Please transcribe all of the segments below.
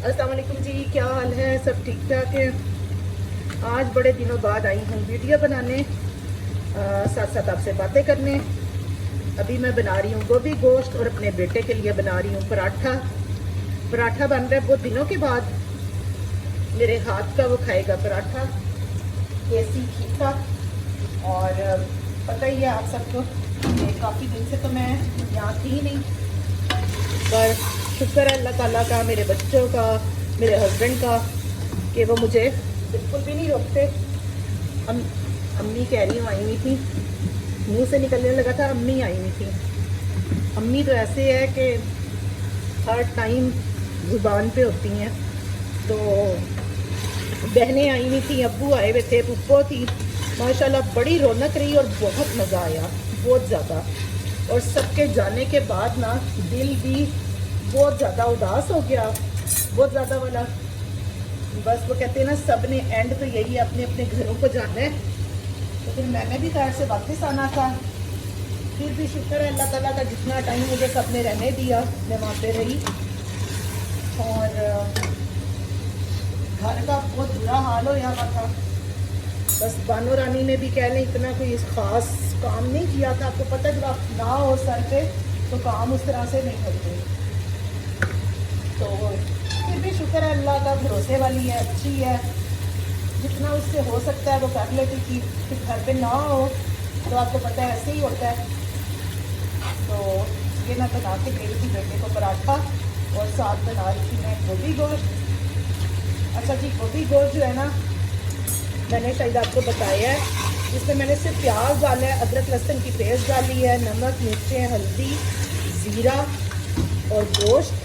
अस्सलाम वालेकुम जी, क्या हाल है? सब ठीक ठाक है। आज बड़े दिनों बाद आई हूँ वीडियो बनाने, साथ साथ आपसे बातें करने। अभी मैं बना रही हूँ गोभी गोश्त और अपने बेटे के लिए बना रही हूँ पराठा। पराठा बन रहा है बहुत दिनों के बाद, मेरे हाथ का वो खाएगा पराठा, देसी घी का। और पता ही है आप सबको कि काफ़ी दिन से तो मैं यहाँ थी नहीं, पर शुक्र है अल्लाह ताला का, मेरे बच्चों का, मेरे हस्बैंड का, कि वो मुझे बिल्कुल भी नहीं रोकते। अम्मी कह रही हूँ आई हुई थी, मुंह से निकलने लगा था अम्मी आई हुई थी। अम्मी तो ऐसे है कि हर टाइम ज़ुबान पे होती हैं। तो बहनें आई हुई थी, अब्बू आए हुए थे, पुप्पो थी। माशाल्लाह बड़ी रौनक रही और बहुत मज़ा आया, बहुत ज़्यादा। और सबके जाने के बाद ना दिल भी बहुत ज़्यादा उदास हो गया, बहुत ज़्यादा वाला। बस वो कहते हैं ना, सब ने एंड तो यही अपने अपने घरों को जाना है। तो फिर मैंने भी घर से वापस आना था। फिर भी शुक्र है अल्लाह ताला का, जितना टाइम मुझे सब ने रहने दिया मैं वहाँ पे रही। और घर का बहुत बुरा हाल हो गया था। बस बानो रानी ने भी कह लें इतना कोई ख़ास काम नहीं किया था। आपको पता है जब आप ना हो सर पे तो काम उस तरह से नहीं होते। तो फिर भी शुक्र है अल्लाह का, भरोसे वाली है, अच्छी है, जितना उससे हो सकता है वो कर लेती थी। फिर घर पे ना हो तो आपको पता है ऐसे ही होता है। तो ये मैं बना के दे रही थी बेटे को पराठा, और साथ बना रही थी मैं गोभी गोश्त। अच्छा जी, गोभी गोश्त जो है ना, मैंने शायद आपको बताया है, इसमें मैंने सिर्फ प्याज डाला है, अदरक लहसुन की पेस्ट डाली है, नमक, मिर्चें, हल्दी, ज़ीरा और गोश्त।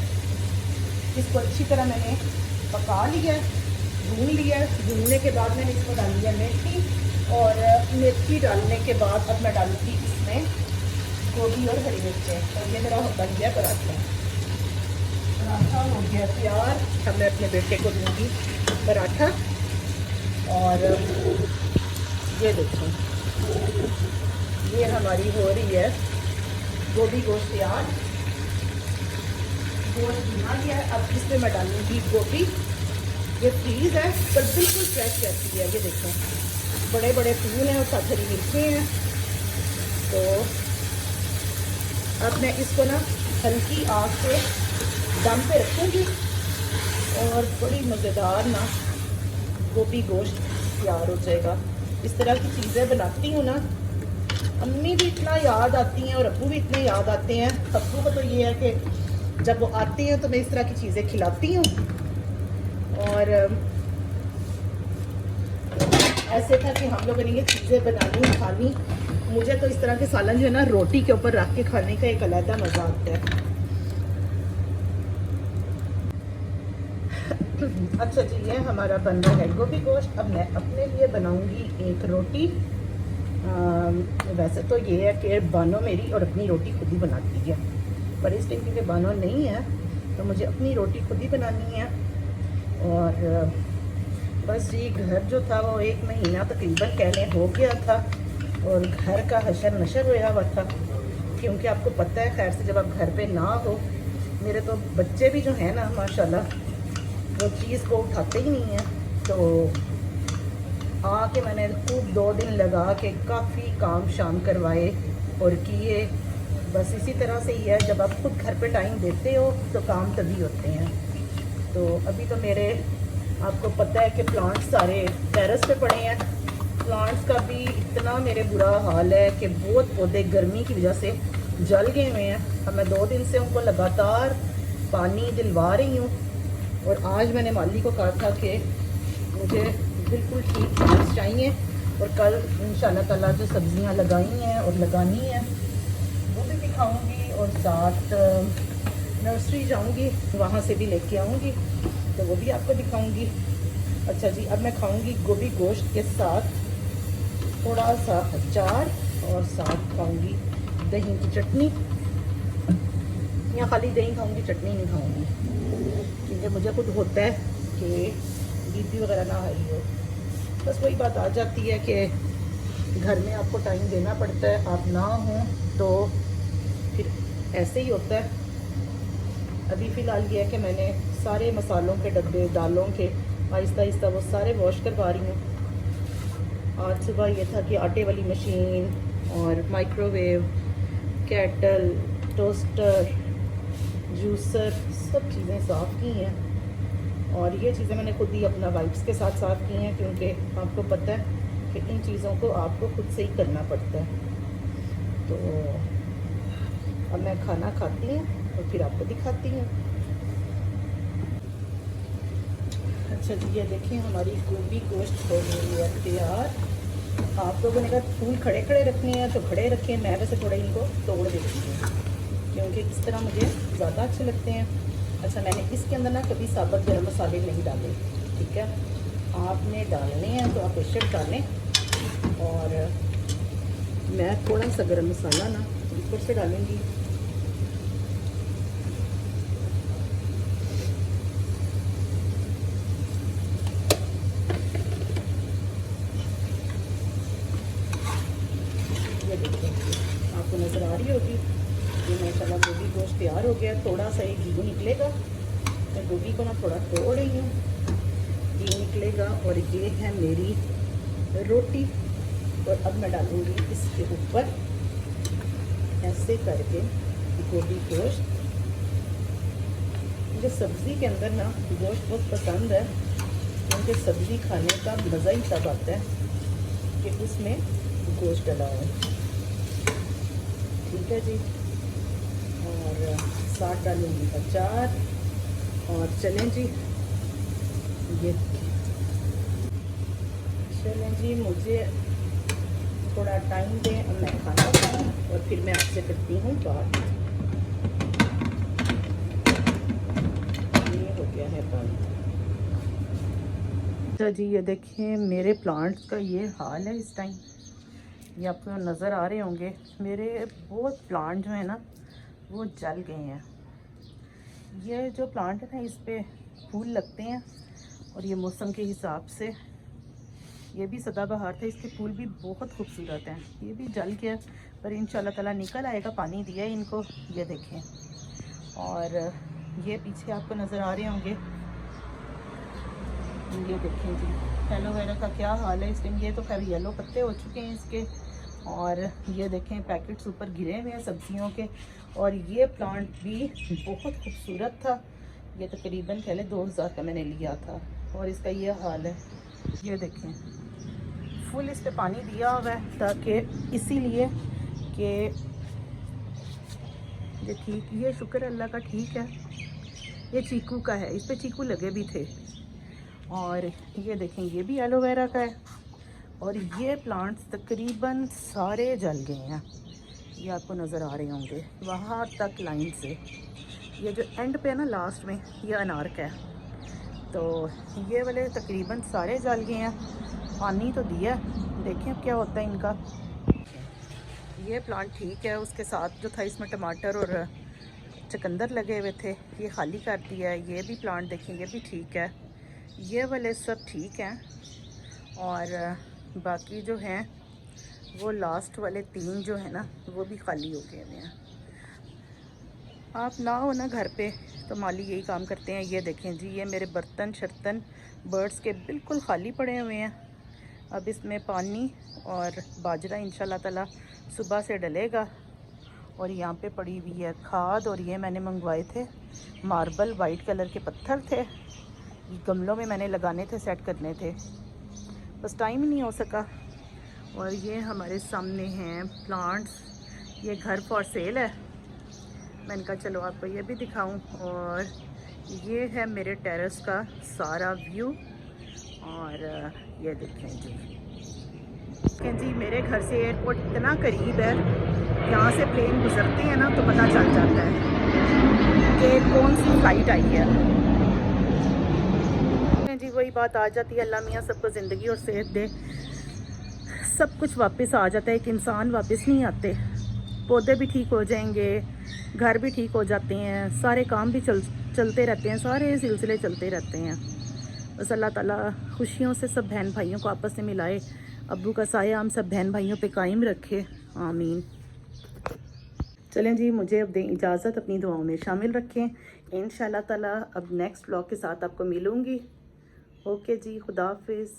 इसको अच्छी तरह मैंने पका लिया है, भून लिया है। भूनने के बाद मैंने इसको डाल लिया मेथी, और मेथी डालने के बाद अब मैं डालूँगी इसमें गोभी और हरी मिर्चें। और ये मेरा बन गया पराठा। पराठा हो गया तैयार। अब मैं अपने बेटे को दूँगी पराठा। और ये देखो, ये हमारी हो रही है गोभी गोश्त तैयार। गोश्त भुना गया है, अब इसमें मैं डालूंगी गोभी। ये फ्रीज है पर बिल्कुल फ्रेश रहती है। ये देखो, बड़े बड़े फूल हैं और साथ हरी मिर्चें हैं। तो अब मैं इसको ना हल्की आग पे दम पे रखूँगी, और बड़ी मज़ेदार ना गोभी गोश्त तैयार हो जाएगा। इस तरह की चीज़ें बनाती हूँ ना, अम्मी भी इतना याद आती हैं और अब्बू भी इतने याद आते हैं। अब्बू को तो ये है कि जब वो आती हैं तो मैं इस तरह की चीज़ें खिलाती हूँ। और ऐसे था कि हम लोगों ने ये चीज़ें बनानी खानी। मुझे तो इस तरह के सालन जो है ना, रोटी के ऊपर रख के खाने का एक अलग मज़ा आता है। अच्छा जी, ये हमारा बन रहा है गोभी गोश्त। अब मैं अपने लिए बनाऊंगी एक रोटी। वैसे तो ये है कि बानो मेरी और अपनी रोटी खुद ही बनाती है, पर इस टाइम क्योंकि बानो नहीं है तो मुझे अपनी रोटी खुद ही बनानी है। और बस जी, घर जो था वो 1 महीना तकरीबन कह लें हो गया था, और घर का हशर नशर होया हुआ था। क्योंकि आपको पता है, खैर से जब आप घर पे ना हो, मेरे तो बच्चे भी जो हैं ना माशाल्लाह वो चीज़ को उठाते ही नहीं है। तो आके मैंने खूब 2 दिन लगा के काफ़ी काम शाम करवाए और किए। बस इसी तरह से ही है, जब आप खुद घर पे टाइम देते हो तो काम तभी होते हैं। तो अभी तो मेरे, आपको पता है कि प्लांट्स सारे टेरेस पे पड़े हैं। प्लांट्स का भी इतना मेरे बुरा हाल है कि बहुत पौधे गर्मी की वजह से जल गए हुए हैं। अब मैं 2 दिन से उनको लगातार पानी दिलवा रही हूँ। और आज मैंने माली को कहा था कि मुझे बिल्कुल ठीक प्लांट्स चाहिए, और कल इंशाल्लाह ताला जो सब्जियां लगाई हैं और लगानी है वो भी दिखाऊंगी, और साथ नर्सरी जाऊंगी वहाँ से भी लेके आऊँगी तो वो भी आपको दिखाऊंगी। अच्छा जी, अब मैं खाऊंगी गोभी गोश्त के साथ थोड़ा सा अचार, और साथ खाऊंगी दही की चटनी, या खाली दही खाऊंगी, चटनी नहीं खाऊंगी, क्योंकि मुझे खुद होता है कि बीपी वगैरह ना हाई हो। बस वही बात आ जाती है कि घर में आपको टाइम देना पड़ता है, आप ना हों तो फिर ऐसे ही होता है। अभी फ़िलहाल ये है कि मैंने सारे मसालों के डब्बे, दालों के आहिस्ता आहिस्ता वो सारे वॉश करवा रही हूँ। आज सुबह ये था कि आटे वाली मशीन और माइक्रोवेव, केटल, टोस्टर, जूसर, सब चीज़ें साफ़ की हैं। और ये चीज़ें मैंने खुद ही अपना वाइप्स के साथ साफ़ की हैं, क्योंकि आपको पता है कि इन चीज़ों को आपको खुद से ही करना पड़ता है। तो अब मैं खाना खाती हूँ और फिर आपको दिखाती हूँ। अच्छा जी, ये देखिए हमारी गोभी गोश्त हो गई है तैयार। आप लोगों ने कहा फूल खड़े खड़े रखने हैं तो खड़े रखें, मैं वैसे थोड़ा इनको तोड़ देती हूँ क्योंकि इस तरह मुझे ज़्यादा अच्छे लगते हैं। अच्छा, मैंने इसके अंदर ना कभी साबुत गरम मसाले नहीं डाले, ठीक है। आपने डालने हैं तो आप बेशक डालें। और मैं थोड़ा सा गरम मसाला ना ऊपर से डालूँगी। ये देखिए, आपको नज़र आ रही होगी ये माशाल्लाह गोभी गोश्त तैयार हो गया। थोड़ा सा ये घी निकलेगा, मैं गोभी को ना थोड़ा तोड़ रही हूँ, घी निकलेगा। और ये है मेरी रोटी। और अब मैं डालूँगी इसके ऊपर ऐसे करके गोभी गोश्त। मुझे सब्ज़ी के अंदर ना गोश्त बहुत पसंद है, क्योंकि सब्ज़ी खाने का मज़ा ही तब आता है कि उसमें गोश्त डला हो, ठीक है जी। और साथ डालूँगी अचार। और चलें जी, ये चलें जी, मुझे थोड़ा टाइम दें, अब मैं खाना खाऊँ और फिर मैं आपसे करती हूँ बात। ये हो गया है पानी। अच्छा जी, ये देखिए मेरे प्लांट्स का ये हाल है इस टाइम। ये आपको नज़र आ रहे होंगे, मेरे बहुत प्लांट जो है ना वो जल गए हैं। ये जो प्लांट है ना इस पे फूल लगते हैं, और ये मौसम के हिसाब से ये भी सदाबहार था, इसके फूल भी बहुत खूबसूरत हैं। ये भी जल गया, पर इंशाल्लाह ताला निकल आएगा, पानी दिया है इनको। ये देखें, और ये पीछे आपको नज़र आ रहे होंगे, ये देखें जी एलोवेरा का क्या हाल है इस टाइम। ये तो खैर येलो पत्ते हो चुके हैं इसके। और ये देखें पैकेट्स ऊपर गिरे हुए हैं सब्जियों के। और ये प्लांट भी बहुत खूबसूरत था, ये तकरीबन पहले 2000 का मैंने लिया था, और इसका ये हाल है। ये देखें फुल इस पे पानी दिया हुआ है, ताकि इसीलिए कि ये ठीक, ये शुक्र अल्लाह का ठीक है। ये चीकू का है, इस पे चीकू लगे भी थे। और ये देखें ये भी एलोवेरा का है। और ये प्लांट्स तकरीबन सारे जल गए हैं, ये आपको नज़र आ रहे होंगे वहाँ तक लाइन से। ये जो एंड पे है ना लास्ट में, ये अनार का है। तो ये वाले तकरीबन सारे जल गए हैं। पानी तो दिया, देखें अब क्या होता है इनका। ये प्लांट ठीक है, उसके साथ जो था इसमें टमाटर और चुकंदर लगे हुए थे, ये खाली कर दिया है। ये भी प्लांट देखें, ये भी ठीक है, ये वाले सब ठीक हैं। और बाकी जो हैं वो लास्ट वाले 3 जो है ना वो भी खाली हो गए हैं। आप ना हो ना घर पे तो माली यही काम करते हैं। ये देखें जी, ये मेरे बर्तन शर्तन बर्ड्स के बिल्कुल खाली पड़े हुए हैं। अब इसमें पानी और बाजरा इंशाल्लाह ताला सुबह से डलेगा। और यहाँ पे पड़ी हुई है खाद, और ये मैंने मंगवाए थे मार्बल वाइट कलर के पत्थर थे, ये गमलों में मैंने लगाने थे, सेट करने थे, बस टाइम ही नहीं हो सका। और ये हमारे सामने हैं प्लांट्स, ये घर फॉर सेल है। मैंने कहा चलो आपको ये भी दिखाऊं। और ये है मेरे टेरेस का सारा व्यू। और ये देखें जी मेरे घर से एयरपोर्ट इतना करीब है, यहाँ से प्लेन गुजरते हैं ना तो पता चल जाता है कि कौन सी फ्लाइट आई है जी। वही बात आ जाती है, अल्लाह मियाँ सबको ज़िंदगी और सेहत दे, सब कुछ वापस आ जाता है, एक इंसान वापस नहीं आते। पौधे भी ठीक हो जाएंगे, घर भी ठीक हो जाते हैं, सारे काम भी चलते रहते हैं, सारे सिलसिले चलते रहते हैं। बस अल्लाह ताला खुशियों से सब बहन भाइयों को आपस में मिलाए, अब्बू का साया हम सब बहन भाइयों पे कायम रखे, आमीन। चलें जी, मुझे अब दें इजाज़त, अपनी दुआओं में शामिल रखें। इंशाल्लाह ताला अब नेक्स्ट व्लॉग के साथ आपको मिलूँगी। ओके जी, खुदा हाफिज़।